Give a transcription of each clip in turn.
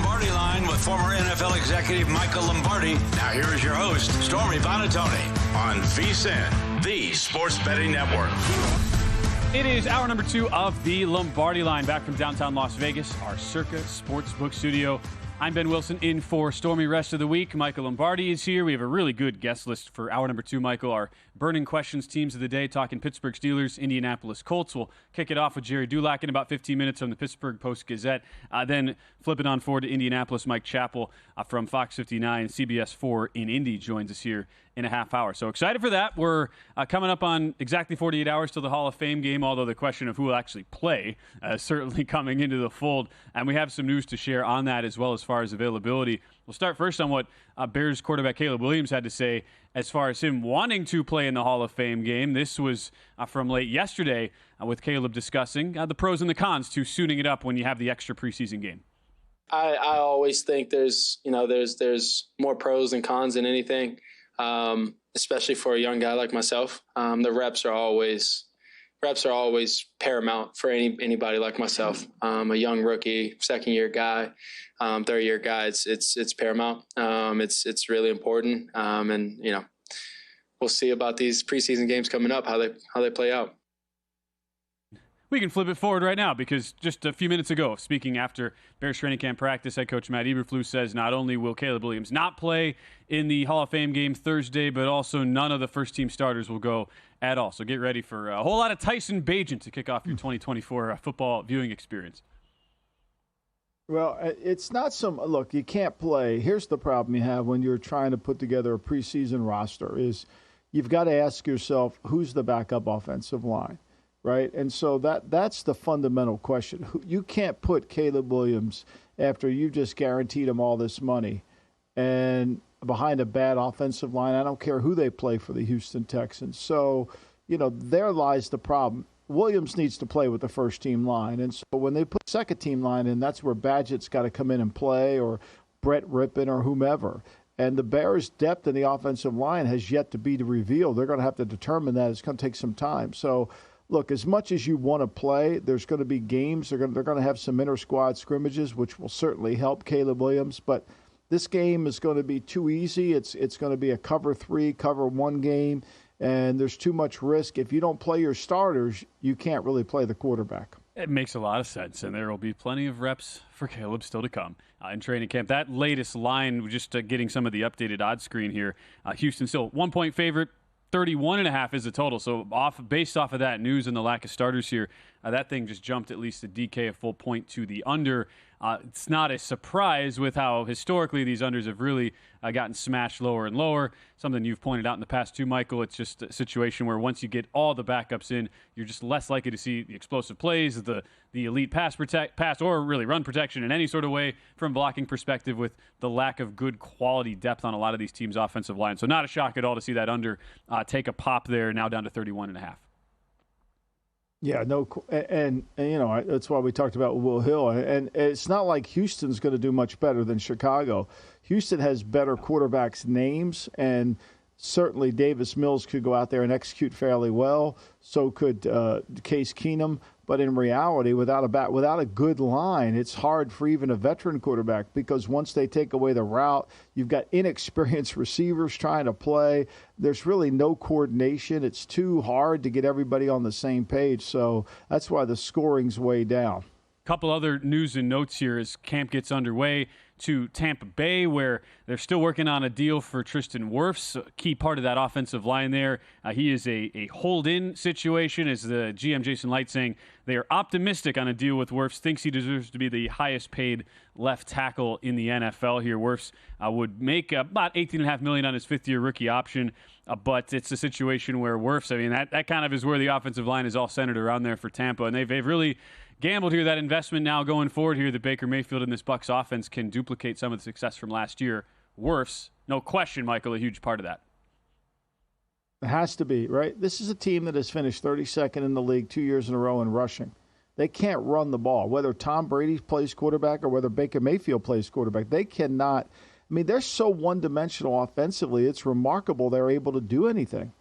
Lombardi Line with former NFL executive Michael Lombardi. Now here is your host, Stormy Buonantony, on VSiN, the Sports Betting Network. It is hour number 2 of the Lombardi Line, back from downtown Las Vegas, our Circa Sportsbook studio. I'm Ben Wilson in for Stormy rest of the week. Michael Lombardi is here. We have a really good guest list for hour number 2, Michael. Our burning questions teams of the day, talking Pittsburgh Steelers, Indianapolis Colts. We'll kick it off with Jerry Dulac in about 15 minutes from the Pittsburgh Post-Gazette. Then flipping on forward to Indianapolis, Mike Chappell from Fox 59, CBS 4 in Indy joins us here in a half hour. So excited for that. We're coming up on exactly 48 hours till the Hall of Fame game, although the question of who will actually play is certainly coming into the fold. And we have some news to share on that as well as far as availability. We'll start first on what Bears quarterback Caleb Williams had to say as far as him wanting to play in the Hall of Fame game. This was from late yesterday with Caleb discussing the pros and the cons to suiting it up when you have the extra preseason game. I always think there's more pros than cons in anything. Especially for a young guy like myself. The reps are always paramount for anybody like myself. A young rookie, second-year guy, third-year guy. It's paramount. It's really important. And we'll see about these preseason games coming up, how they play out. We can flip it forward right now because just a few minutes ago, speaking after Bears training camp practice, head coach Matt Eberflus says not only will Caleb Williams not play in the Hall of Fame game Thursday, but also none of the first-team starters will go at all. So get ready for a whole lot of Tyson Bagent to kick off your 2024 football viewing experience. Well, it's not look, you can't play. Here's the problem you have when you're trying to put together a preseason roster is you've got to ask yourself, who's the backup offensive line? Right, and so that's the fundamental question. You can't put Caleb Williams after you just guaranteed him all this money and behind a bad offensive line. I don't care who they play for the Houston Texans. So, there lies the problem. Williams needs to play with the first-team line, and so when they put second-team line in, that's where Badgett's got to come in and play, or Brett Rippon or whomever. And the Bears' depth in the offensive line has yet to be revealed. They're going to have to determine that. It's going to take some time. So, look, as much as you want to play, there's going to be games. They're going to have some inter-squad scrimmages, which will certainly help Caleb Williams. But this game is going to be too easy. It's going to be a cover 3, cover 1 game, and there's too much risk. If you don't play your starters, you can't really play the quarterback. It makes a lot of sense, and there will be plenty of reps for Caleb still to come in training camp. That latest line, just getting some of the updated odds screen here, Houston still 1-point favorite. 31.5 is the total. So based off of that news and the lack of starters here, that thing just jumped at least a DK a full point to the under. It's not a surprise with how historically these unders have really gotten smashed lower and lower. Something you've pointed out in the past too, Michael. It's just a situation where once you get all the backups in, you're just less likely to see the explosive plays, the elite pass or really run protection in any sort of way from blocking perspective with the lack of good quality depth on a lot of these teams' offensive line. So not a shock at all to see that under take a pop there, now down to 31.5. Yeah, no, and that's why we talked about Will Hill. And it's not like Houston's going to do much better than Chicago. Houston has better quarterbacks' names, and certainly Davis Mills could go out there and execute fairly well. So could Case Keenum. But in reality, without a good line, it's hard for even a veteran quarterback because once they take away the route, you've got inexperienced receivers trying to play. There's really no coordination. It's too hard to get everybody on the same page. So that's why the scoring's way down. Couple other news and notes here as camp gets underway to Tampa Bay, where they're still working on a deal for Tristan Wirfs, a key part of that offensive line there. He is a hold-in situation, as the GM Jason Light saying they are optimistic on a deal with Wirfs, thinks he deserves to be the highest-paid left tackle in the NFL here. Wirfs would make about $18.5 million on his fifth-year rookie option, but it's a situation where Wirfs, that kind of is where the offensive line is all centered around there for Tampa, and they've really gambled here. That investment now going forward here that Baker Mayfield and this Bucs offense can duplicate some of the success from last year. Wirfs, no question, Michael, a huge part of that. It has to be, right? This is a team that has finished 32nd in the league 2 years in a row in rushing. They can't run the ball. Whether Tom Brady plays quarterback or whether Baker Mayfield plays quarterback, they cannot. They're so one-dimensional offensively, it's remarkable they're able to do anything.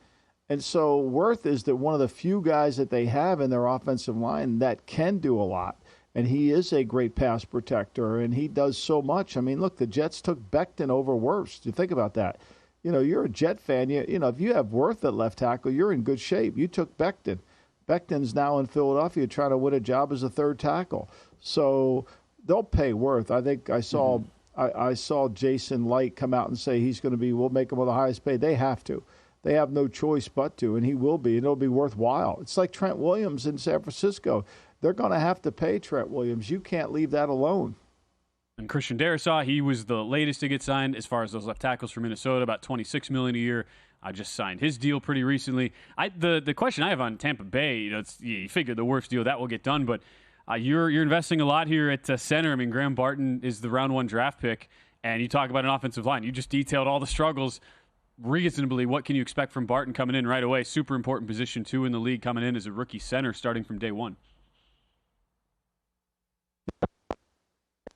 And so Wirth is one of the few guys that they have in their offensive line that can do a lot. and he is a great pass protector, and he does so much. I mean, look, the Jets took Becton over Worst. You think about that. You're a Jet fan. If you have Worth at left tackle, you're in good shape. You took Becton. Becton's now in Philadelphia trying to win a job as a third tackle. So they'll pay Worth. I think I saw Jason Light come out and say we'll make him one of the highest paid. They have to. They have no choice but to, and he will be, and it'll be worthwhile. It's like Trent Williams in San Francisco. They're going to have to pay Trent Williams. You can't leave that alone. And Christian Darrisaw, he was the latest to get signed as far as those left tackles for Minnesota, about $26 million a year. I just signed his deal pretty recently. The question I have on Tampa Bay, you figure the worst deal that will get done, but you're investing a lot here at center. I mean, Graham Barton is the round 1 draft pick, and you talk about an offensive line. You just detailed all the struggles. Reasonably, what can you expect from Barton coming in right away? Super important position, too, in the league, coming in as a rookie center starting from day 1.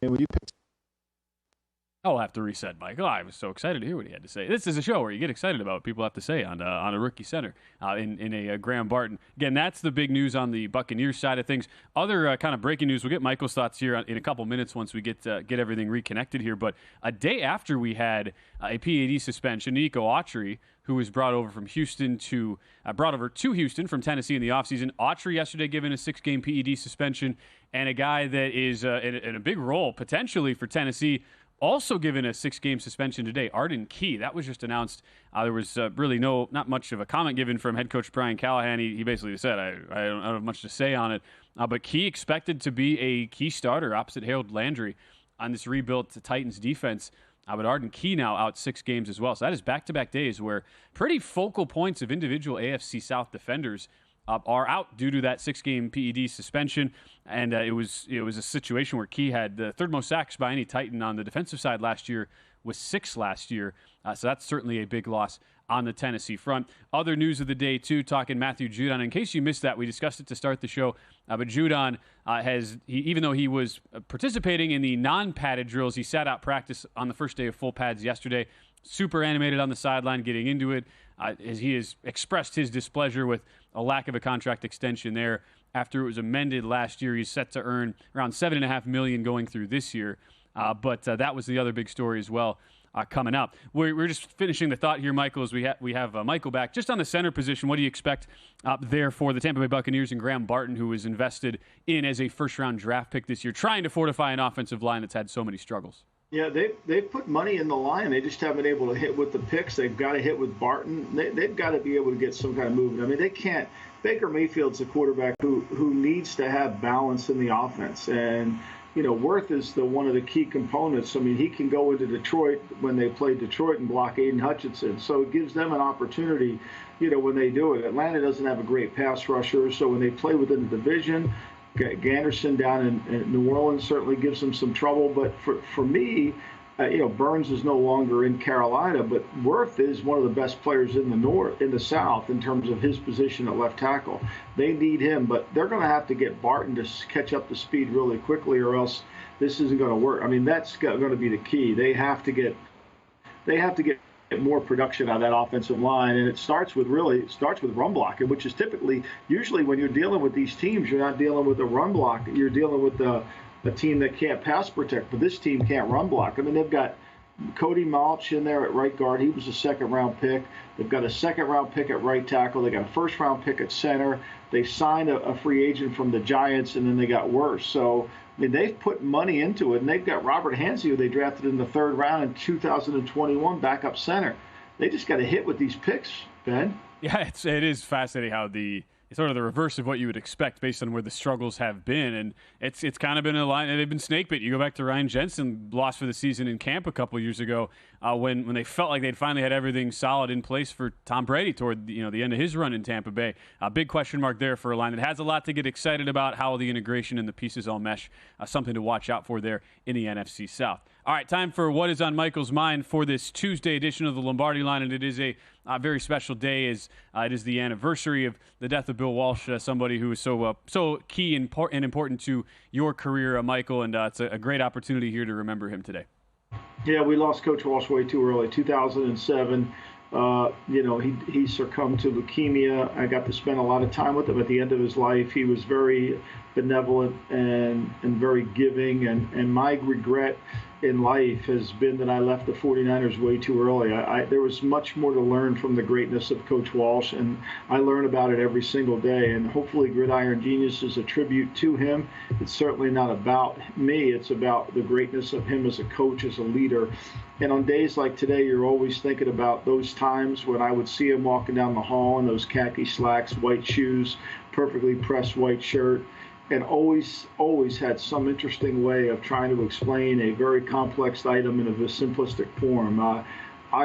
When you pick, I'll have to reset, Michael. I was so excited to hear what he had to say. This is a show where you get excited about what people have to say on a rookie center in a Graham Barton. Again, that's the big news on the Buccaneers side of things. Other kind of breaking news, we'll get Michael's thoughts here in a couple minutes once we get everything reconnected here. But a day after we had a PAD suspension, Nico Autry, who was brought over to Houston from Tennessee in the offseason. Autry yesterday given a 6-game PED suspension, and a guy that is in a big role potentially for Tennessee also given a 6-game suspension today, Arden Key. That was just announced. There was really not much of a comment given from head coach Brian Callahan. He basically said, I don't have much to say on it. But Key expected to be a key starter opposite Harold Landry on this rebuilt Titans defense. But Arden Key now out 6 games as well. So that is back-to-back days where pretty focal points of individual AFC South defenders are out due to that 6-game PED suspension. And it was a situation where Key had the third most sacks by any Titan on the defensive side last year, was 6 last year. So that's certainly a big loss on the Tennessee front. Other news of the day, too, talking Matthew Judon. In case you missed that, we discussed it to start the show. But Judon even though he was participating in the non-padded drills, he sat out practice on the first day of full pads yesterday. Super animated on the sideline, getting into it. As he has expressed his displeasure with a lack of a contract extension there. After it was amended last year, he's set to earn around $7.5 million going through this year. But that was the other big story as well coming up. We're just finishing the thought here, Michael, as we have Michael back. Just on the center position, what do you expect there for the Tampa Bay Buccaneers and Graham Barton, who was invested in as a first-round draft pick this year, trying to fortify an offensive line that's had so many struggles? Yeah, they've put money in the line. They just haven't been able to hit with the picks. They've got to hit with Barton. They've got to be able to get some kind of movement. I mean, they can't. Baker Mayfield's a quarterback who needs to have balance in the offense. And, Worth is one of the key components. I mean, he can go into Detroit when they play Detroit and block Aiden Hutchinson. So it gives them an opportunity, when they do it. Atlanta doesn't have a great pass rusher. So when they play within the division, Ganderson down in New Orleans certainly gives them some trouble. But for me, Burns is no longer in Carolina, but Worth is one of the best players in the South in terms of his position at left tackle. They need him, but they're going to have to get Barton to catch up to speed really quickly, or else this isn't going to work. I mean, that's going to be the key. They have to get more production out of that offensive line, and it starts with run blocking, which is usually when you're dealing with these teams, you're not dealing with a run block, you're dealing with a team that can't pass protect, but this team can't run block. I mean, they've got Cody Malch in there at right guard. He was a second-round pick. They've got a second-round pick at right tackle. They got a first-round pick at center. They signed a free agent from the Giants, and then they got worse. So, I mean, they've put money into it, and they've got Robert Hansey, who they drafted in the third round in 2021, backup center. They just got to hit with these picks, Ben. Yeah, it is fascinating how it's sort of the reverse of what you would expect based on where the struggles have been. And it's kind of been a line, and they've been snake bit. You go back to Ryan Jensen, lost for the season in camp a couple years ago when they felt like they'd finally had everything solid in place for Tom Brady toward the end of his run in Tampa Bay. A big question mark there for a line that has a lot to get excited about, how the integration and the pieces all mesh. Something to watch out for there in the NFC South. All right, time for what is on Michael's mind for this Tuesday edition of the Lombardi Line, and it is a very special day as it is the anniversary of the death of Bill Walsh, somebody who was so key and important to your career, Michael, and it's a great opportunity here to remember him today. Yeah, we lost Coach Walsh way too early. 2007, He succumbed to leukemia. I got to spend a lot of time with him at the end of his life. He was very benevolent and very giving. And my regret in life has been that I left the 49ers way too early. There was much more to learn from the greatness of Coach Walsh, and I learn about it every single day. And hopefully Gridiron Genius is a tribute to him. It's certainly not about me. It's about the greatness of him as a coach, as a leader. And on days like today, you're always thinking about those times when I would see him walking down the hall in those khaki slacks, white shoes, perfectly pressed white shirt, and always had some interesting way of trying to explain a very complex item in a simplistic form. I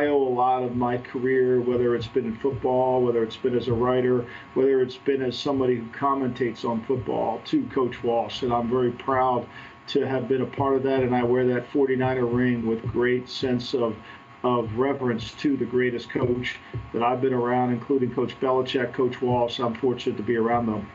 owe a lot of my career, whether it's been in football, whether it's been as a writer, whether it's been as somebody who commentates on football, to Coach Walsh, and I'm very proud to have been a part of that, and I wear that 49er ring with great sense of reverence to the greatest coach that I've been around, including Coach Belichick, Coach Walsh. I'm fortunate to be around them.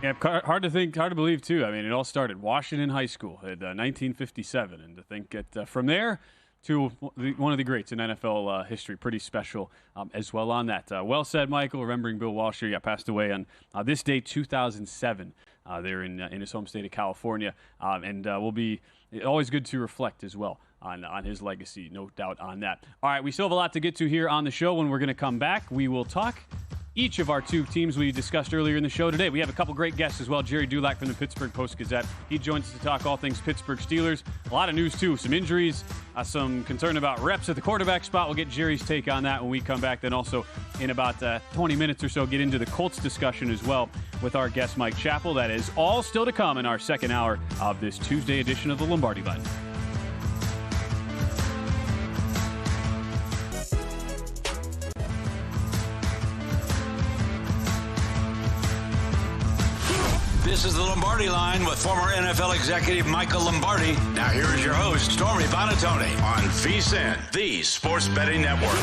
Yeah, hard to believe, too. I mean, it all started Washington High School in 1957, and to think from there to one of the greats in NFL history. Pretty special as well on that. Well said, Michael. Remembering Bill Walsh here, passed away on this day, 2007, there in his home state of California, and will be always good to reflect as well on his legacy, no doubt on that. All right, we still have a lot to get to here on the show. When we're going to come back, we will talk each of our two teams we discussed earlier in the show today. We have a couple great guests as well. Jerry Dulac from the Pittsburgh Post-Gazette. He joins us to talk all things Pittsburgh Steelers. A lot of news, too. Some injuries, some concern about reps at the quarterback spot. We'll get Jerry's take on that when we come back. Then also in about 20 minutes or so, get into the Colts discussion as well with our guest, Mike Chappell. That is all still to come in our second hour of this Tuesday edition of the Lombardi Line. This is the Lombardi Line with former NFL executive Michael Lombardi. Now here is your host, Stormy Buonantony, on VSiN, the Sports Betting Network.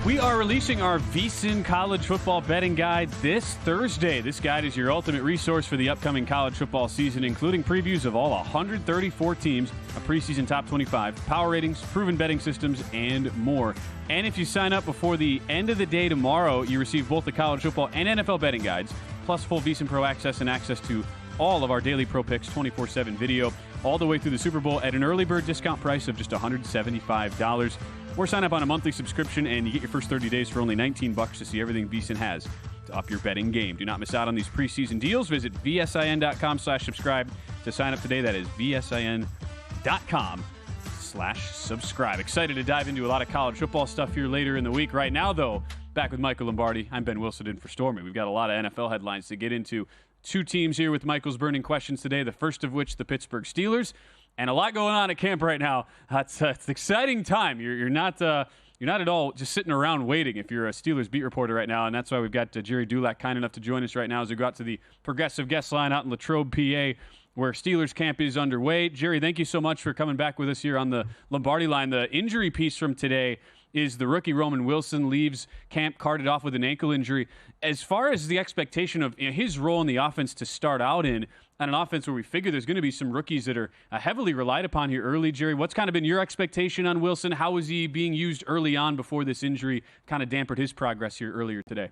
We are releasing our VSiN College Football Betting Guide this Thursday. This guide is your ultimate resource for the upcoming college football season, including previews of all 134 teams, a preseason top 25, power ratings, proven betting systems, and more. And if you sign up before the end of the day tomorrow, you receive both the college football and NFL betting guides, plus full VSiN Pro access and access to all of our daily Pro Picks 24/7 video, all the way through the Super Bowl at an early bird discount price of just $175. Or sign up on a monthly subscription and you get your first 30 days for only $19 to see everything VSiN has to up your betting game. Do not miss out on these preseason deals. Visit VSIN.com/subscribe to sign up today. That is VSIN.com/subscribe. Excited to dive into a lot of college football stuff here later in the week. Right now, though, back with Michael Lombardi. I'm Ben Wilson in for Stormy. We've got a lot of NFL headlines to get into. Two teams here with Michael's burning questions today, the first of which the Pittsburgh Steelers. And a lot going on at camp right now. It's an exciting time. You're not at all just sitting around waiting if you're a Steelers beat reporter right now, and that's why we've got Jerry Dulac kind enough to join us right now as we go out to the Progressive Guest Line out in Latrobe, PA, where Steelers camp is underway. Jerry, thank you so much for coming back with us here on the Lombardi Line. The injury piece from today is the rookie Roman Wilson leaves camp carted off with an ankle injury. As far as the expectation of his role in the offense to start out in, on an offense where we figure there's going to be some rookies that are heavily relied upon here early, Jerry, what's kind of been your expectation on Wilson? How was he being used early on before this injury kind of dampened his progress here earlier today?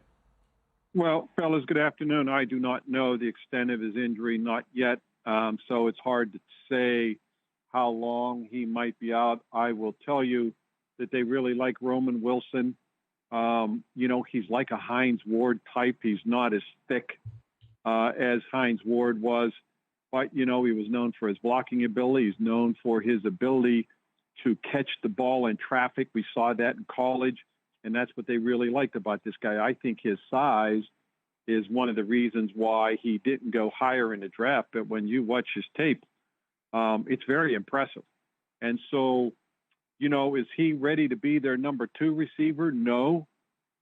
Well, fellas, good afternoon. I do not know the extent of his injury, not yet, so it's hard to say how long he might be out. I will tell you that they really like Roman Wilson. He's like a Hines Ward type. He's not as thick as Hines Ward was, but, he was known for his blocking ability. He's known for his ability to catch the ball in traffic. We saw that in college, and that's what they really liked about this guy. I think his size is one of the reasons why he didn't go higher in the draft, but when you watch his tape, it's very impressive. And so, is he ready to be their number 2 receiver? No.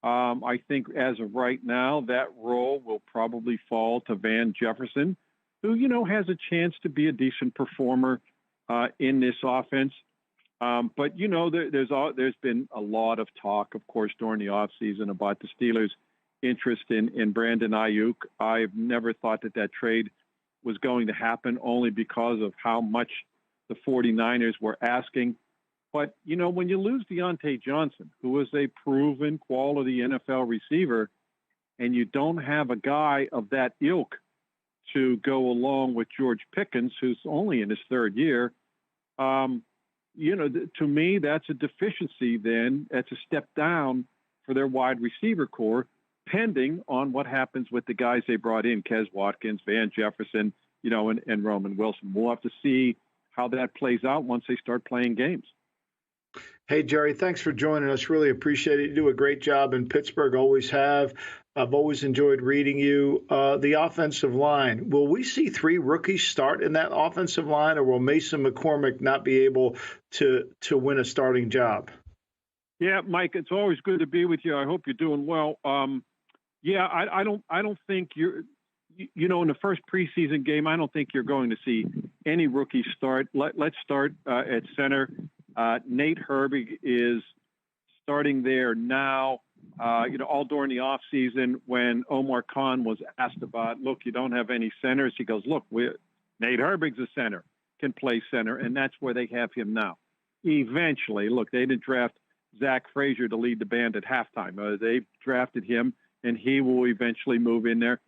I think as of right now, that role will probably fall to Van Jefferson, who, has a chance to be a decent performer in this offense. But, there's been a lot of talk, of course, during the offseason about the Steelers' interest in Brandon Ayuk. I've never thought that trade was going to happen only because of how much the 49ers were asking. But, when you lose Deontay Johnson, who is a proven quality NFL receiver, and you don't have a guy of that ilk to go along with George Pickens, who's only in his third year, to me, that's a deficiency then. That's a step down for their wide receiver core, pending on what happens with the guys they brought in, Kez Watkins, Van Jefferson, and Roman Wilson. We'll have to see how that plays out once they start playing games. Hey, Jerry, thanks for joining us. Really appreciate it. You do a great job in Pittsburgh, always have. I've always enjoyed reading you. The offensive line, will we see 3 rookies start in that offensive line, or will Mason McCormick not be able to win a starting job? Yeah, Mike, it's always good to be with you. I hope you're doing well. I don't think you're, in the first preseason game, I don't think you're going to see any rookies start. Let's start at center. Nate Herbig is starting there now. All during the offseason, when Omar Khan was asked about, look, you don't have any centers, he goes, look, Nate Herbig's a center, can play center, and that's where they have him now. Eventually, look, they didn't draft Zach Frazier to lead the band at halftime. They drafted him, and he will eventually move in there.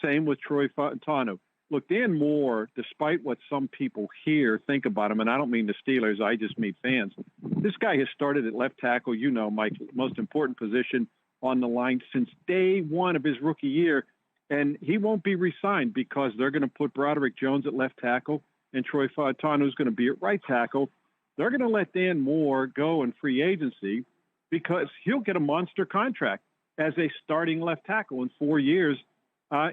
Same with Troy Fautanu. Look, Dan Moore, despite what some people here think about him, and I don't mean the Steelers, I just mean fans, this guy has started at left tackle, Mike, most important position on the line since day one of his rookie year, and he won't be re-signed because they're going to put Broderick Jones at left tackle and Troy Fautanu is going to be at right tackle. They're going to let Dan Moore go in free agency because he'll get a monster contract as a starting left tackle in 4 years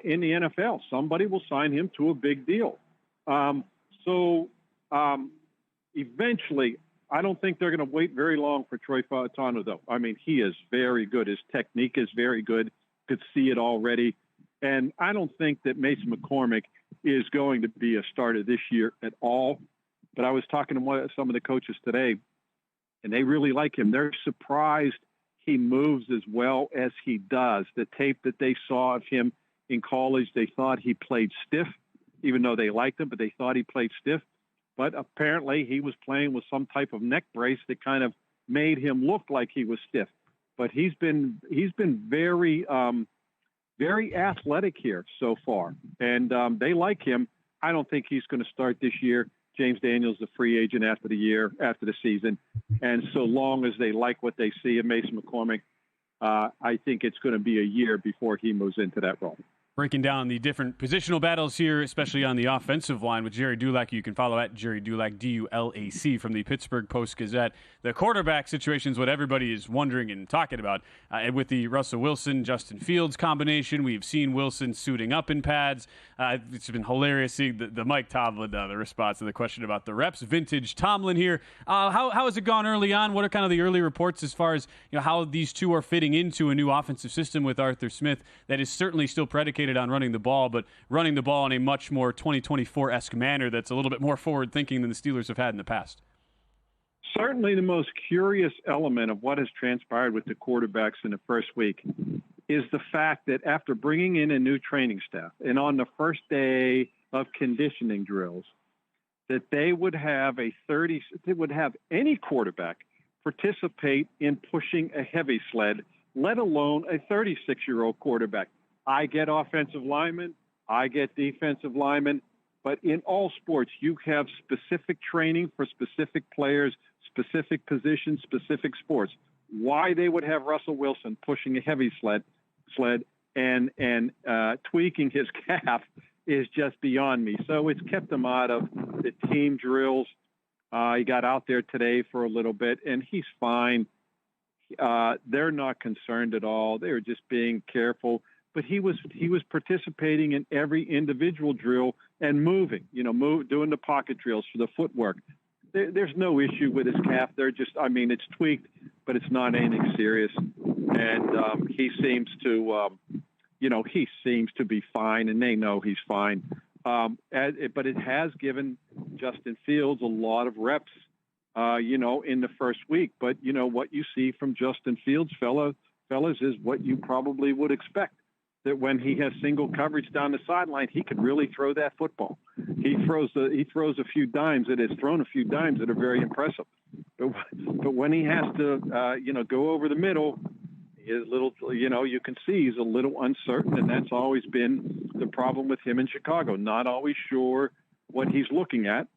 in the NFL. Somebody will sign him to a big deal. Eventually, I don't think they're going to wait very long for Troy Fautanu, though. I mean, he is very good. His technique is very good. Could see it already. And I don't think that Mason McCormick is going to be a starter this year at all. But I was talking to some of the coaches today, and they really like him. They're surprised he moves as well as he does. The tape that they saw of him in college, they thought he played stiff, even though they liked him, but they thought he played stiff. But apparently he was playing with some type of neck brace that kind of made him look like he was stiff. But he's been very, very athletic here so far, and they like him. I don't think he's going to start this year. James Daniels, the free agent after the season. And so long as they like what they see in Mason McCormick, I think it's going to be a year before he moves into that role. Breaking down the different positional battles here, especially on the offensive line with Jerry Dulac. You can follow at Jerry Dulac, Dulac, from the Pittsburgh Post-Gazette. The quarterback situation is what everybody is wondering and talking about. With the Russell Wilson, Justin Fields combination, we've seen Wilson suiting up in pads. It's been hilarious seeing the Mike Tomlin, the response to the question about the reps. Vintage Tomlin here. How has it gone early on? What are kind of the early reports as far as how these two are fitting into a new offensive system with Arthur Smith that is certainly still predicated on running the ball, but running the ball in a much more 2024-esque manner that's a little bit more forward-thinking than the Steelers have had in the past? Certainly the most curious element of what has transpired with the quarterbacks in the first week is the fact that after bringing in a new training staff and on the first day of conditioning drills, that they would have any quarterback participate in pushing a heavy sled, let alone a 36-year-old quarterback. I get offensive linemen, I get defensive linemen, but in all sports, you have specific training for specific players, specific positions, specific sports. Why they would have Russell Wilson pushing a heavy sled and tweaking his calf is just beyond me. So it's kept him out of the team drills. He got out there today for a little bit, and he's fine. They're not concerned at all. They were just being careful. But he was participating in every individual drill and moving, doing the pocket drills for the footwork. There's no issue with his calf. It's tweaked, but it's not anything serious. And he seems to be fine, and they know he's fine. But it has given Justin Fields a lot of reps, in the first week. But, what you see from Justin Fields, fellas, is what you probably would expect. That when he has single coverage down the sideline, he can really throw that football. He throws a few dimes. It has thrown a few dimes that are very impressive. But when he has to, go over the middle, he's a little, you can see he's a little uncertain, and that's always been the problem with him in Chicago. Not always sure what he's looking at,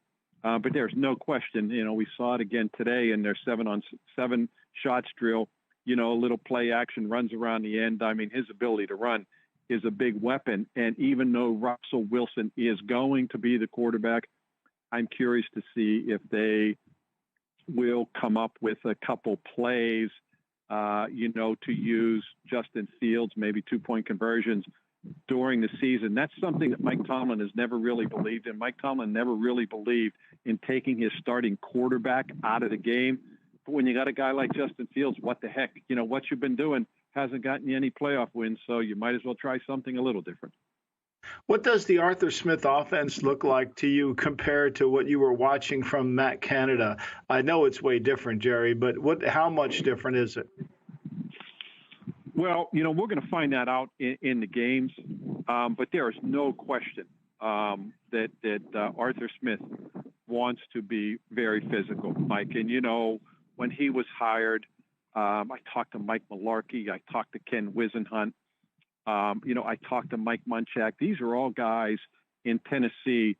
but there's no question. We saw it again today in their 7-on-7 shots drill. A little play action, runs around the end. I mean, his ability to run is a big weapon. And even though Russell Wilson is going to be the quarterback, I'm curious to see if they will come up with a couple plays, to use Justin Fields, maybe 2-point conversions during the season. That's something that Mike Tomlin has never really believed in. Mike Tomlin never really believed in taking his starting quarterback out of the game. But when you got a guy like Justin Fields, what the heck? What you've been doing hasn't gotten you any playoff wins, so you might as well try something a little different. What does the Arthur Smith offense look like to you compared to what you were watching from Matt Canada? I know it's way different, Jerry, but how much different is it? Well, we're going to find that out in the games, but there is no question that Arthur Smith wants to be very physical, Mike. And, when he was hired, I talked to Mike Mularkey. I talked to Ken Wisenhunt. I talked to Mike Munchak. These are all guys in Tennessee.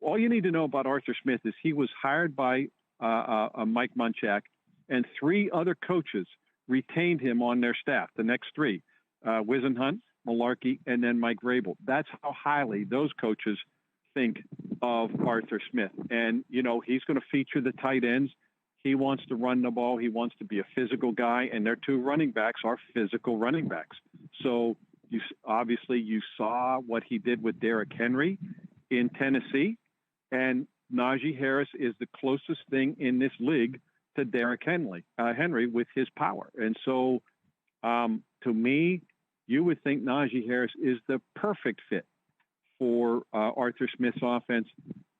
All you need to know about Arthur Smith is he was hired by Mike Munchak, and 3 other coaches retained him on their staff, the next 3, Wisenhunt, Mularkey, and then Mike Vrabel. That's how highly those coaches think of Arthur Smith. And, he's going to feature the tight ends. He wants to run the ball. He wants to be a physical guy, and their 2 running backs are physical running backs. So you saw what he did with Derrick Henry in Tennessee, and Najee Harris is the closest thing in this league to Derrick Henry with his power. And so to me, you would think Najee Harris is the perfect fit for Arthur Smith's offense.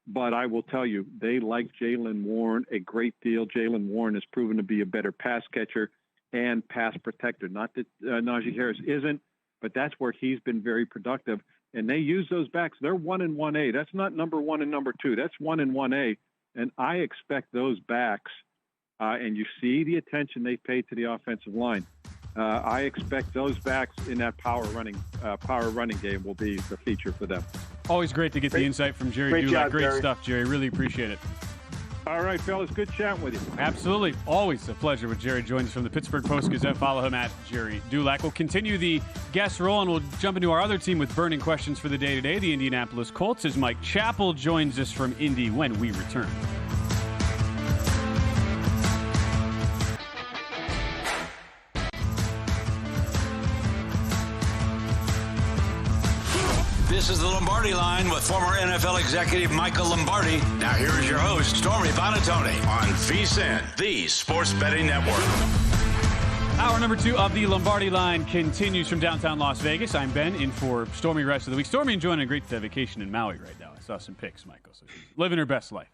But I will tell you, they like Jaylen Warren a great deal. Jaylen Warren has proven to be a better pass catcher and pass protector. Not that Najee Harris isn't, but that's where he's been very productive. And they use those backs. They're 1 and 1A. That's not number 1 and number 2. That's 1 and 1A. And I expect those backs, and you see the attention they paid to the offensive line. I expect those backs in that power running game will be the feature for them. Always great to get the insight from Jerry Dulac. Job, great Jerry. Stuff, Jerry. Really appreciate it. All right, fellas. Good chatting with you. Absolutely. Always a pleasure with Jerry. Joins us from the Pittsburgh Post-Gazette. Follow him at Jerry Dulac. We'll continue the guest roll, and we'll jump into our other team with burning questions for the day today, the Indianapolis Colts, as Mike Chappell joins us from Indy when we return. This is the Lombardi Line with former NFL executive Michael Lombardi. Now here is your host, Stormy Buonantony, on VSiN, the Sports Betting Network. Hour number 2 of the Lombardi Line continues from downtown Las Vegas. I'm Ben, in for Stormy rest of the week. Stormy enjoying a great vacation in Maui right now. I saw some pics, Michael. So she's living her best life.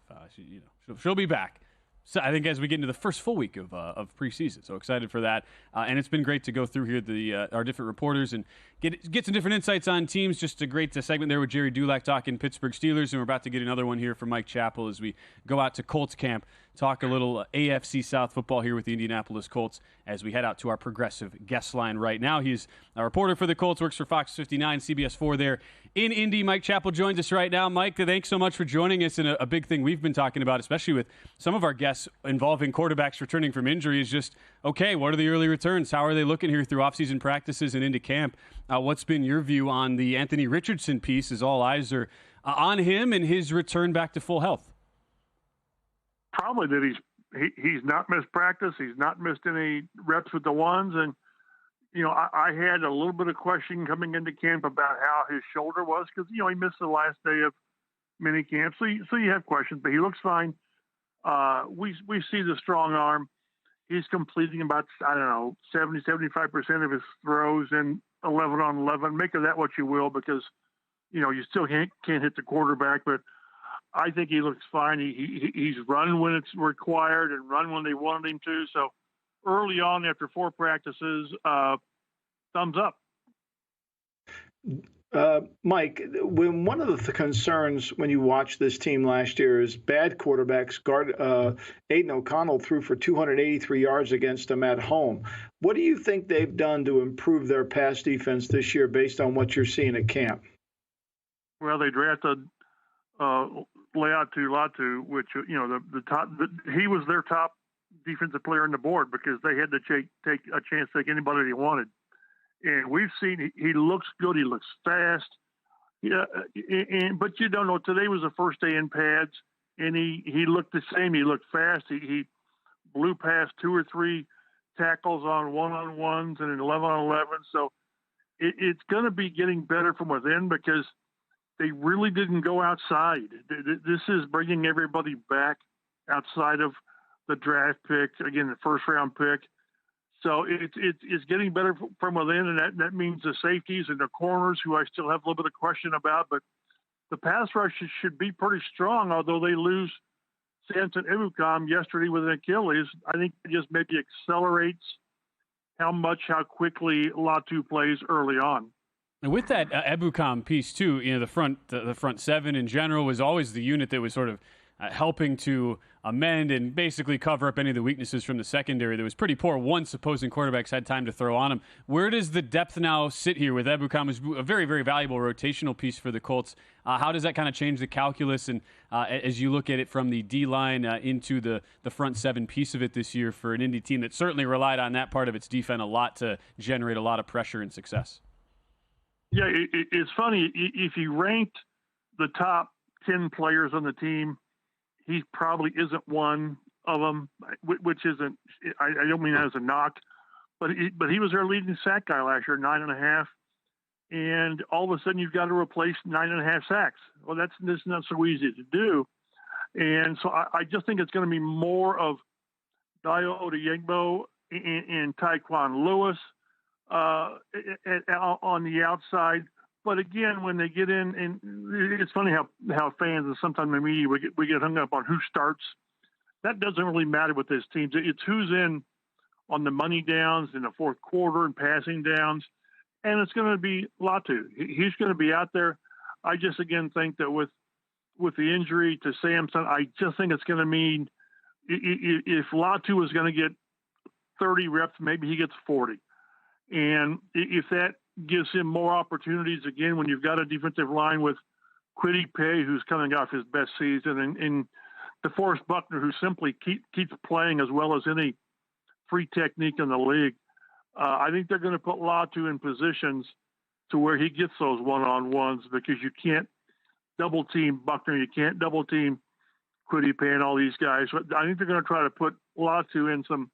She'll be back. So I think as we get into the first full week of preseason, so excited for that. And it's been great to go through here our different reporters and get some different insights on teams. Just a great segment there with Jerry Dulac talking Pittsburgh Steelers, and we're about to get another one here from Mike Chappell as we go out to Colts camp, talk a little AFC South football here with the Indianapolis Colts as we head out to our progressive guest line right now. He's a reporter for the Colts, works for Fox 59, CBS 4 there in Indy. Mike Chappell joins us right now. Mike, thanks so much for joining us. And a big thing we've been talking about, especially with some of our guests involving quarterbacks returning from injury, is just, okay, what are the early returns? How are they looking here through offseason practices and into camp? What's been your view on the Anthony Richardson piece as all eyes are on him and his return back to full health? Probably that he's not missed practice. He's not missed any reps with the ones. And, I had a little bit of question coming into camp about how his shoulder was because, he missed the last day of mini camp. So you have questions, but he looks fine. We see the strong arm. He's completing about, 70, 75% of his throws in 11 on 11. Make of that what you will, because, you still can't hit the quarterback, but I think he looks fine. He's run when it's required and run when they wanted him to. So early on, after 4 practices, thumbs up. Mike, when one of the concerns when you watch this team last year is bad quarterbacks. Aiden O'Connell threw for 283 yards against them at home. What do you think they've done to improve their pass defense this year based on what you're seeing at camp? Well, they drafted Latu, which he was their top defensive player on the board because they had to take a chance to take anybody they wanted. And we've seen he looks good. He looks fast. Yeah, but you don't know. Today was the first day in pads, and he looked the same. He looked fast. He blew past 2 or 3 tackles on 1-on-1s and an 11-on-11. So it's going to be getting better from within because they really didn't go outside. This is bringing everybody back outside of the draft pick, again, the first-round pick. So it's getting better from within, and that means the safeties and the corners, who I still have a little bit of question about. But the pass rush should be pretty strong, although they lose Samson Ebukam yesterday with an Achilles. I think it just maybe accelerates how quickly Latu plays early on. And with that Ebukam piece too, the front seven in general was always the unit that was sort of helping to amend and basically cover up any of the weaknesses from the secondary that was pretty poor once opposing quarterbacks had time to throw on him. Where does the depth now sit here with Ebukam, who's a very, very valuable rotational piece for the Colts? How does that kind of change the calculus and as you look at it from the D-line into the front seven piece of it this year for an Indy team that certainly relied on that part of its defense a lot to generate a lot of pressure and success? Yeah, it's funny. If you ranked the top 10 players on the team, he probably isn't one of them, which isn't. I don't mean that as a knock, but he was their leading sack guy last year, 9.5, and all of a sudden you've got to replace 9.5 sacks. Well, that's not so easy to do, and so I just think it's going to be more of Dayo Odeyingbo and Tyquan Lewis on the outside. But again, when they get in, and it's funny how fans and sometimes the media we get hung up on who starts. That doesn't really matter with this team. It's who's in on the money downs in the fourth quarter and passing downs, and it's going to be Latu. He's going to be out there. I just again think that with the injury to Samson, I just think it's going to mean if Latu is going to get 30 reps, maybe he gets 40, and if that gives him more opportunities again when you've got a defensive line with Kwity Paye, who's coming off his best season, and DeForest Buckner, who simply keeps playing as well as any free technique in the league. I think they're going to put Latu in positions to where he gets those one-on-ones because you can't double-team Buckner, you can't double-team Kwity Paye and all these guys. But I think they're going to try to put Latu in some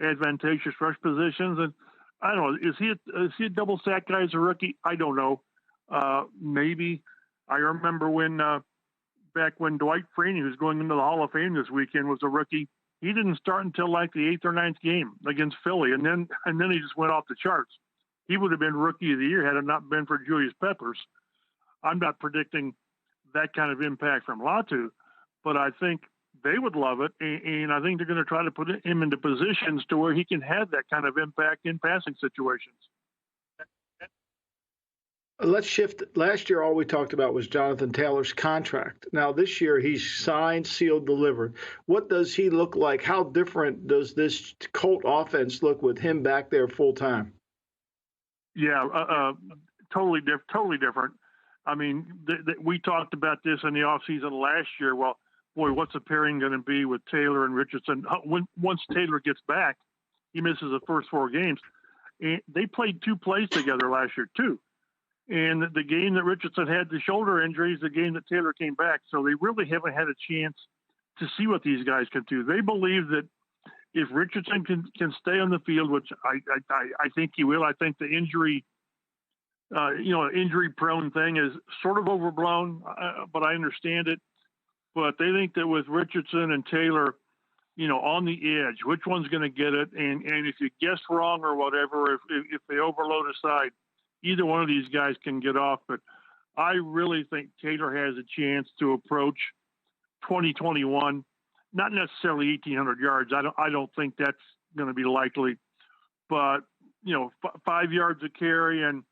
advantageous rush positions. And I don't know, is he a double sack guy as a rookie? I don't know. Maybe. I remember back when Dwight Freeney, who's going into the Hall of Fame this weekend, was a rookie. He didn't start until like the 8th or 9th game against Philly, and then he just went off the charts. He would have been Rookie of the Year had it not been for Julius Peppers. I'm not predicting that kind of impact from Latu, but I think they would love it, and I think they're going to try to put him into positions to where he can have that kind of impact in passing situations. Let's shift. Last year, all we talked about was Jonathan Taylor's contract. Now, this year, he's signed, sealed, delivered. What does he look like? How different does this Colt offense look with him back there full time? Yeah, totally different. I mean, we talked about this in the offseason last year. Well, boy, what's the pairing going to be with Taylor and Richardson? Once Taylor gets back, he misses the first 4 games. And they played 2 plays together last year, too. And the game that Richardson had the shoulder injury is the game that Taylor came back. So they really haven't had a chance to see what these guys can do. They believe that if Richardson can stay on the field, which I think he will, I think the injury, injury-prone thing is sort of overblown, but I understand it. But they think that with Richardson and Taylor, on the edge, which one's going to get it? And if you guess wrong or whatever, if they overload a side, either one of these guys can get off. But I really think Taylor has a chance to approach 2021, not necessarily 1,800 yards. I don't think that's going to be likely, but 5 yards a carry and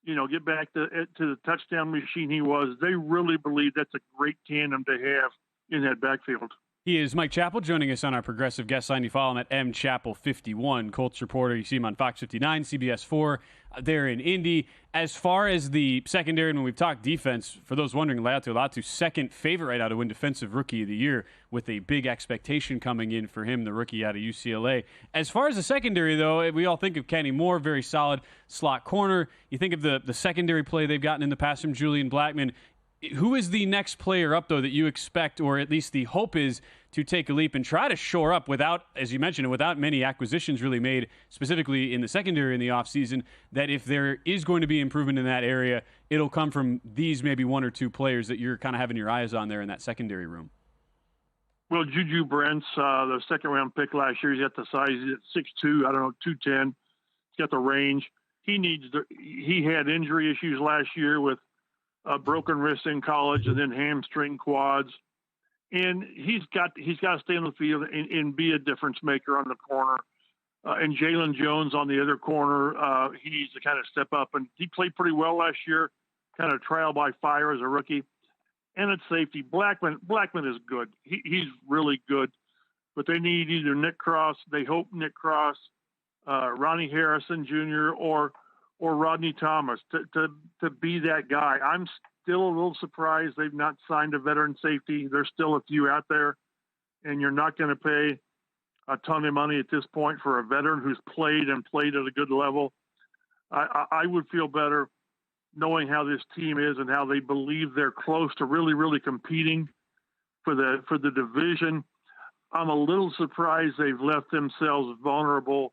get back to the touchdown machine he was. They really believe that's a great tandem to have in that backfield. He is Mike Chappell joining us on our progressive guest line. You follow him at mchappell51, Colts reporter. You see him on Fox 59, CBS 4 there in Indy. As far as the secondary, when we've talked defense, for those wondering, Latu, second favorite right now to win Defensive Rookie of the Year with a big expectation coming in for him, the rookie out of UCLA. As far as the secondary, though, we all think of Kenny Moore, very solid slot corner. You think of the secondary play they've gotten in the past from Julian Blackmon. Who is the next player up, though, that you expect, or at least the hope is, to take a leap and try to shore up without, as you mentioned, without many acquisitions really made, specifically in the secondary in the offseason, that if there is going to be improvement in that area, it'll come from these maybe one or two players that you're kind of having your eyes on there in that secondary room? Well, Juju Brents, the second-round pick last year, he's got the size, he's at 6'2", 210. He's got the range. He had injury issues last year with broken wrist in college and then hamstring quads. And he's got to stay on the field and be a difference maker on the corner. And Jalen Jones on the other corner, he needs to kind of step up. And he played pretty well last year, kind of trial by fire as a rookie. And at safety, Blackmon is good. He's really good. But they need either Nick Cross, they hope Nick Cross, Ronnie Harrison Jr., or Rodney Thomas to be that guy. I'm still a little surprised they've not signed a veteran safety. There's still a few out there, and you're not going to pay a ton of money at this point for a veteran who's played at a good level. I would feel better knowing how this team is and how they believe they're close to really, really competing for the division. I'm a little surprised they've left themselves vulnerable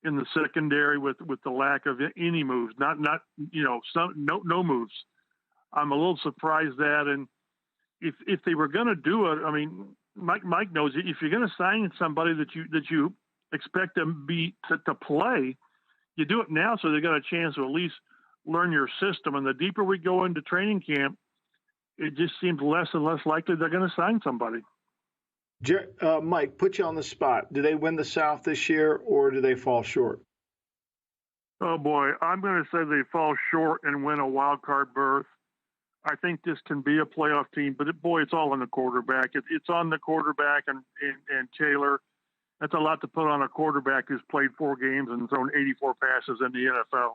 in the secondary with the lack of any moves, no moves. I'm a little surprised that, and if they were going to do it, I mean, Mike knows it. If you're going to sign somebody that you expect them to play, you do it now so they got a chance to at least learn your system. And the deeper we go into training camp, it just seems less and less likely they're going to sign somebody. Mike, put you on the spot. Do they win the South this year, or do they fall short? Oh, boy. I'm going to say they fall short and win a wild card berth. I think this can be a playoff team, but, it's all on the quarterback. It's on the quarterback and Taylor. That's a lot to put on a quarterback who's played 4 games and thrown 84 passes in the NFL.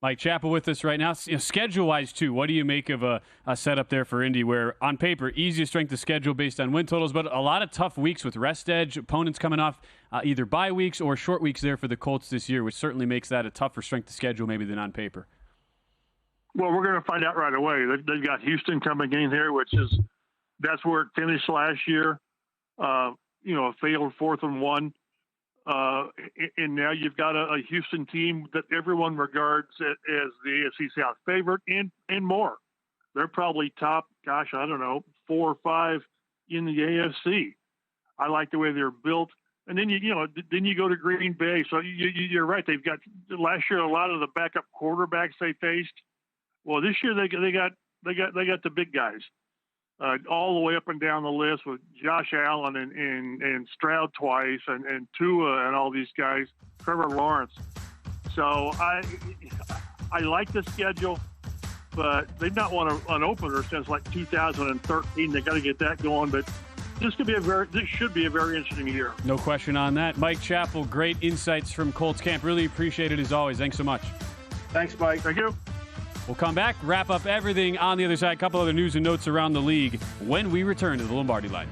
Mike Chappell with us right now. Schedule-wise, too, what do you make of a setup there for Indy where, on paper, easiest strength of schedule based on win totals, but a lot of tough weeks with rest edge, opponents coming off either bye weeks or short weeks there for the Colts this year, which certainly makes that a tougher strength of schedule maybe than on paper? Well, we're going to find out right away. They've got Houston coming in here, that's where it finished last year, a failed 4th and 1. And now you've got a Houston team that everyone regards as the AFC South favorite and more. They're probably top, 4 or 5 in the AFC. I like the way they're built. And then you go to Green Bay. So you're right. They've got last year a lot of the backup quarterbacks they faced. Well, this year they got the big guys. All the way up and down the list with Josh Allen and Stroud twice and Tua and all these guys, Trevor Lawrence. So I like the schedule, but they've not won an opener since like 2013. They got to get that going, but this should be a very interesting year. No question on that. Mike Chappell, great insights from Colts camp. Really appreciate it as always. Thanks so much. Thanks, Mike. Thank you. We'll come back, wrap up everything on the other side, a couple other news and notes around the league when we return to the Lombardi Line.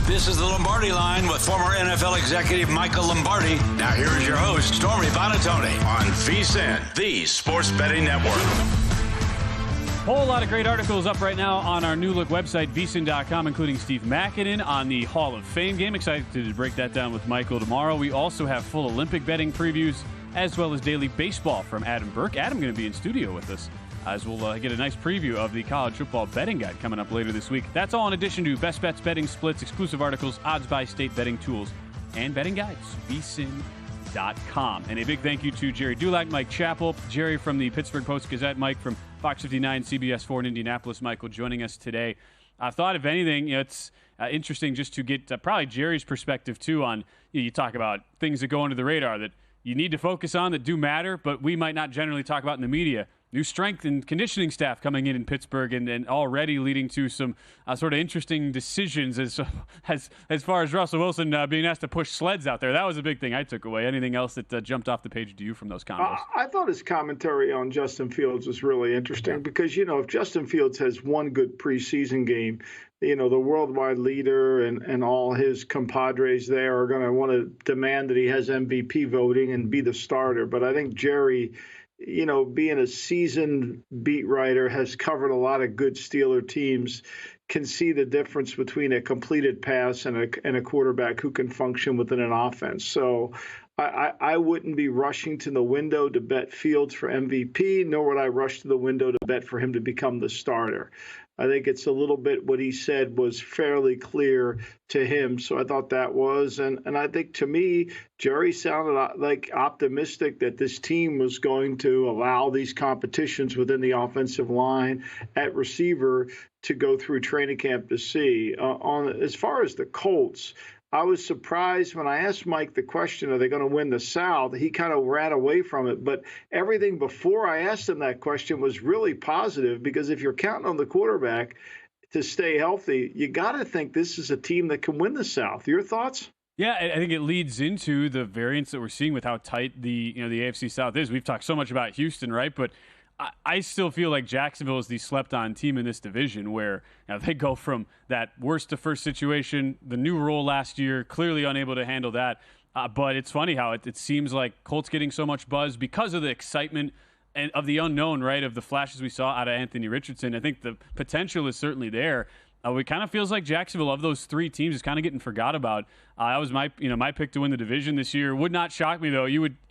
This is the Lombardi Line with former NFL executive Michael Lombardi. Now here is your host, Stormy Buonantony, on VSiN, the Sports Betting Network. Whole lot of great articles up right now on our new look website, VSiN.com, including Steve Makinen on the Hall of Fame game. Excited to break that down with Michael tomorrow. We also have full Olympic betting previews as well as daily baseball from Adam Burke. Adam going to be in studio with us as we'll get a nice preview of the college football betting guide coming up later this week. That's all in addition to best bets, betting splits, exclusive articles, odds by state betting tools, and betting guides. VSiN.com. And a big thank you to Jerry Dulac, Mike Chappell, Jerry from the Pittsburgh Post-Gazette, Mike from Fox 59, CBS 4 in Indianapolis, Michael joining us today I thought, if anything, it's interesting just to get probably Jerry's perspective, too, on you talk about things that go under the radar that you need to focus on that do matter, but we might not generally talk about in the media. New strength and conditioning staff coming in Pittsburgh and already leading to some sort of interesting decisions as far as Russell Wilson being asked to push sleds out there. That was a big thing I took away. Anything else that jumped off the page to you from those combos? I thought his commentary on Justin Fields was really interesting because, if Justin Fields has one good preseason game, the worldwide leader and all his compadres there are going to want to demand that he has MVP voting and be the starter. But I think Jerry, being a seasoned beat writer, has covered a lot of good Steeler teams, can see the difference between a completed pass and a quarterback who can function within an offense. So I wouldn't be rushing to the window to bet Fields for MVP, nor would I rush to the window to bet for him to become the starter. I think it's a little bit what he said was fairly clear to him. So I thought that was. And I think, to me, Jerry sounded like optimistic that this team was going to allow these competitions within the offensive line at receiver to go through training camp to see. As far as the Colts, I was surprised when I asked Mike the question, are they going to win the South? He kind of ran away from it. But everything before I asked him that question was really positive, because if you're counting on the quarterback to stay healthy, you got to think this is a team that can win the South. Your thoughts? Yeah, I think it leads into the variance that we're seeing with how tight the AFC South is. We've talked so much about Houston, right? But I still feel like Jacksonville is the slept-on team in this division, where they go from that worst to first situation, the new role last year, clearly unable to handle that. But it's funny how it seems like Colts getting so much buzz because of the excitement and of the unknown, right, of the flashes we saw out of Anthony Richardson. I think the potential is certainly there. It kind of feels like Jacksonville, of those three teams, is kind of getting forgot about. That was my pick to win the division this year. Would not shock me, though.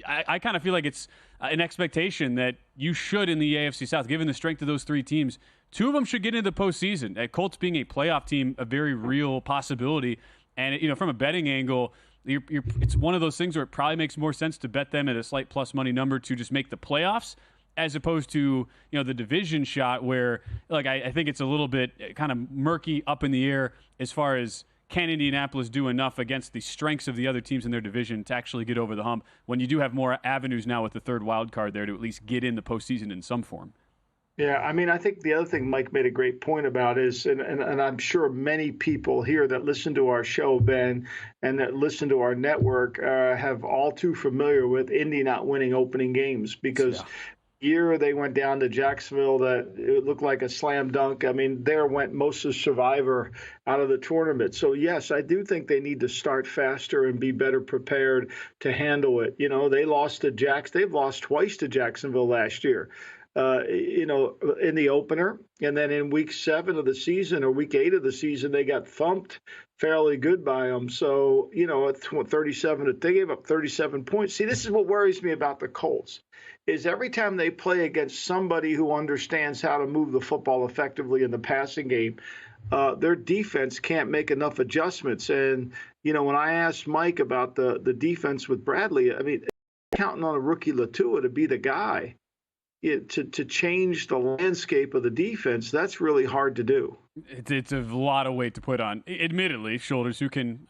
I kind of feel like it's an expectation that you should, in the AFC South, given the strength of those three teams, two of them should get into the postseason. Colts being a playoff team, a very real possibility. And from a betting angle, it's one of those things where it probably makes more sense to bet them at a slight plus money number to just make the playoffs, as opposed to the division shot, where I think it's a little bit kind of murky, up in the air as far as can Indianapolis do enough against the strengths of the other teams in their division to actually get over the hump, when you do have more avenues now with the third wild card there to at least get in the postseason in some form. Yeah, I think the other thing Mike made a great point about is, and I'm sure many people here that listen to our show, Ben, and that listen to our network have all too familiar with Indy not winning opening games, because year they went down to Jacksonville that it looked like a slam dunk. There went most of Survivor out of the tournament. So, yes, I do think they need to start faster and be better prepared to handle it. They lost to they've lost twice to Jacksonville last year. In the opener, and then in week 7 of the season or week 8 of the season, they got thumped fairly good by them. So, at 37, they gave up 37 points. See, this is what worries me about the Colts, is every time they play against somebody who understands how to move the football effectively in the passing game, their defense can't make enough adjustments. And, when I asked Mike about the defense with Bradley, counting on a rookie Latua to be the guy, to change the landscape of the defense, that's really hard to do. It's a lot of weight to put on, admittedly, shoulders who can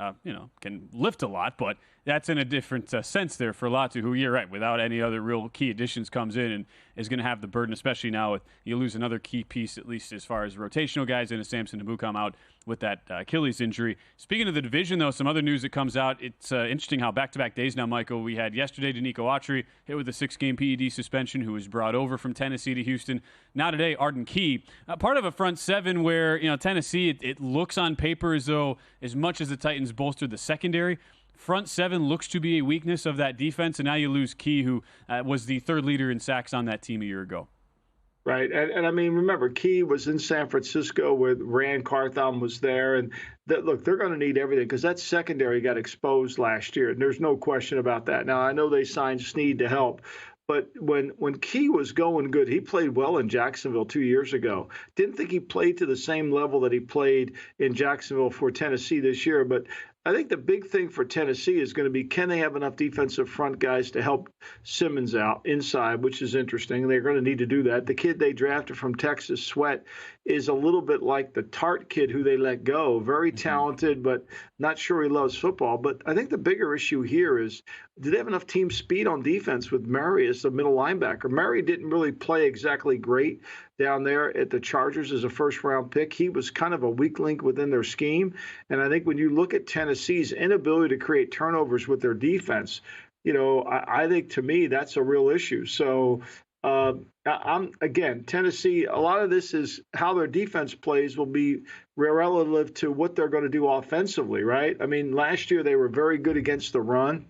lift a lot, but that's in a different sense there for Latu, who, you're right, without any other real key additions, comes in and is going to have the burden, especially now with you lose another key piece, at least as far as rotational guys, and a Samson Ebukam out with that Achilles injury. Speaking of the division, though, some other news that comes out. It's interesting how back-to-back days now, Michael. We had yesterday Danico Autry hit with a 6-game PED suspension, who was brought over from Tennessee to Houston. Now today, Arden Key, part of a front seven where, Tennessee, it looks on paper as though, as much as the Titans bolstered the secondary, front seven looks to be a weakness of that defense, and now you lose Key, who was the third leader in sacks on that team a year ago. Right. And remember, Key was in San Francisco where Rand Carthon was there. And look, they're going to need everything, because that secondary got exposed last year. And there's no question about that. Now, I know they signed Snead to help. But when Key was going good, he played well in Jacksonville 2 years ago. Didn't think he played to the same level that he played in Jacksonville for Tennessee this year. But I think the big thing for Tennessee is going to be, can they have enough defensive front guys to help Simmons out inside, which is interesting. They're going to need to do that. The kid they drafted from Texas, Sweat, is a little bit like the Tart kid who they let go. Very talented, but not sure he loves football. But I think the bigger issue here is, do they have enough team speed on defense with Murray as the middle linebacker? Murray didn't really play exactly great down there at the Chargers as a first-round pick. He was kind of a weak link within their scheme. And I think when you look at Tennessee's inability to create turnovers with their defense, I think to me that's a real issue. So, Tennessee, a lot of this is how their defense plays will be relative to what they're going to do offensively, right? I mean, last year they were very good against the run,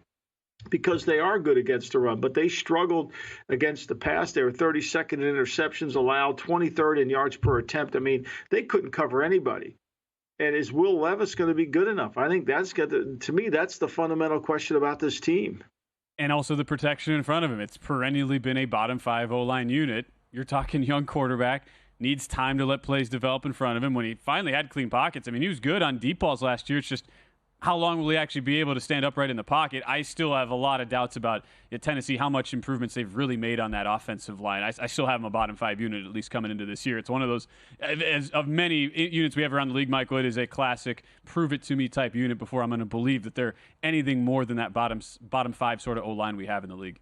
because they are good against the run, but they struggled against the pass. They were 32nd in interceptions allowed, 23rd in yards per attempt. I mean, they couldn't cover anybody. And is Will Levis going to be good enough? I think to me, that's the fundamental question about this team. And also the protection in front of him. It's perennially been a bottom 5 O-line unit. You're talking young quarterback, needs time to let plays develop in front of him. When he finally had clean pockets, I mean, he was good on deep balls last year. It's just, how long will he actually be able to stand upright in the pocket? I still have a lot of doubts about Tennessee, how much improvements they've really made on that offensive line. I still have them a bottom 5 unit, at least coming into this year. It's one of those, as of many units we have around the league, Michael, it is a classic prove-it-to-me type unit before I'm going to believe that they're anything more than that bottom 5 sort of O-line we have in the league.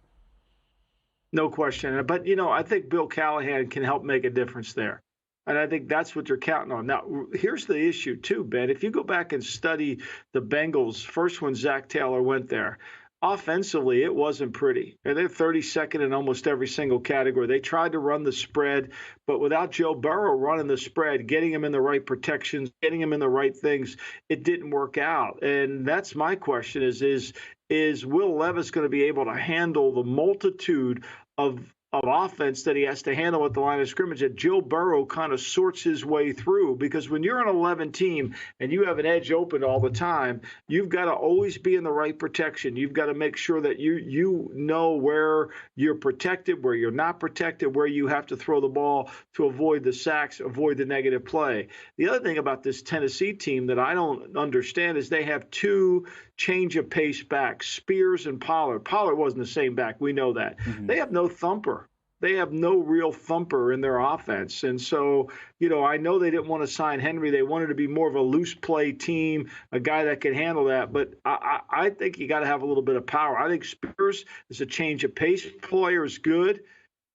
No question. But, I think Bill Callahan can help make a difference there. And I think that's what you're counting on. Now, here's the issue, too, Ben. If you go back and study the Bengals, first when Zach Taylor went there, offensively, it wasn't pretty. And they're 32nd in almost every single category. They tried to run the spread, but without Joe Burrow running the spread, getting him in the right protections, getting him in the right things, it didn't work out. And that's my question is Will Levis going to be able to handle the multitude of offense that he has to handle at the line of scrimmage that Joe Burrow kind of sorts his way through? Because when you're an 11 team and you have an edge open all the time, you've got to always be in the right protection. You've got to make sure that you know where you're protected, where you're not protected, where you have to throw the ball to avoid the sacks, avoid the negative play. The other thing about this Tennessee team that I don't understand is they have 2 change of pace backs, Spears and Pollard. Pollard wasn't the same back. We know that. They have no thumper. They have no real thumper in their offense. And so, I know they didn't want to sign Henry. They wanted to be more of a loose play team, a guy that could handle that. But I think you got to have a little bit of power. I think Spears is a change of pace player, is good.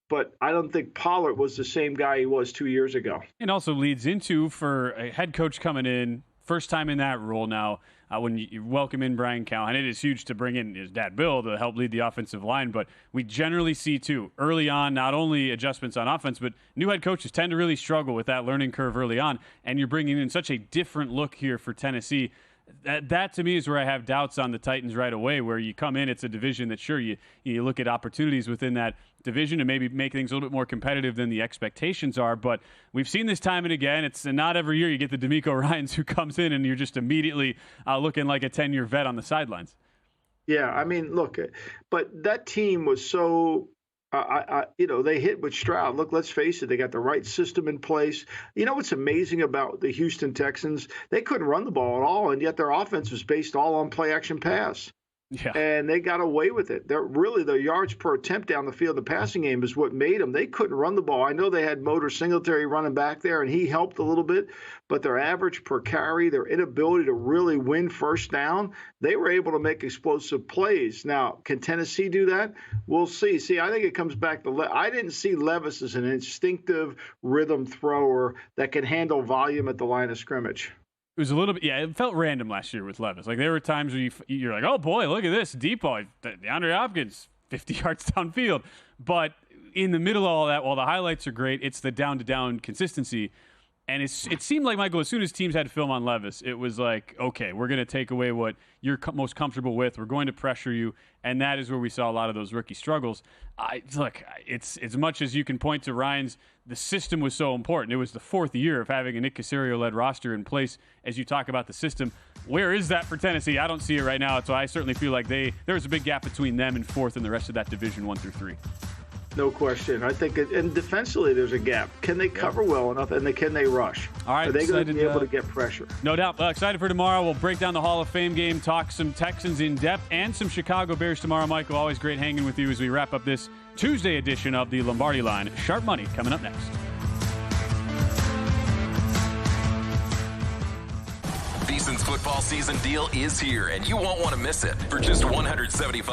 But I don't think Pollard was the same guy he was 2 years ago. And also leads into, for a head coach coming in, first time in that role now, when you welcome in Brian Callahan, it is huge to bring in his dad, Bill, to help lead the offensive line. But we generally see, too, early on, not only adjustments on offense, but new head coaches tend to really struggle with that learning curve early on. And you're bringing in such a different look here for Tennessee. That to me is where I have doubts on the Titans right away, where you come in, it's a division that, sure, you look at opportunities within that division and maybe make things a little bit more competitive than the expectations are. But we've seen this time and again. It's not every year you get the DeMeco Ryans who comes in and you're just immediately looking like a 10-year vet on the sidelines. Yeah, I mean, look, but that team was so they hit with Stroud. Look, let's face it, they got the right system in place. You know what's amazing about the Houston Texans? They couldn't run the ball at all, and yet their offense was based all on play action pass. Yeah. And they got away with it. They're really, the yards per attempt down the field, the passing game is what made them. They couldn't run the ball. I know they had Motor Singletary running back there, and he helped a little bit, but their average per carry, their inability to really win first down, they were able to make explosive plays. Now, can Tennessee do that? We'll see. See, I think it comes back to I didn't see Levis as an instinctive rhythm thrower that can handle volume at the line of scrimmage. It was a little bit, it felt random last year with Levis. Like, there were times where you're like, oh boy, look at this deep ball, DeAndre Hopkins, 50 yards downfield. But in the middle of all that, while the highlights are great, it's the down-to-down consistency. And it seemed like, Michael, as soon as teams had film on Levis, it was like, okay, we're going to take away what you're most comfortable with. We're going to pressure you. And that is where we saw a lot of those rookie struggles. Look, it's as much as you can point to Ryan's, the system was so important. It was the 4th year of having a Nick Caserio-led roster in place. As you talk about the system, where is that for Tennessee? I don't see it right now. So I certainly feel like there was a big gap between them and 4th and the rest of that division 1 through 3. no question. I think, and defensively, there's a gap. Can they cover well enough, and can they rush? All right, are they going to be able to get pressure? No doubt. Excited for tomorrow. We'll break down the Hall of Fame game, talk some Texans in depth, and some Chicago Bears tomorrow. Michael, always great hanging with you as we wrap up this Tuesday edition of the Lombardi Line. Sharp Money coming up next. VSiN's football season deal is here, and you won't want to miss it. For just $175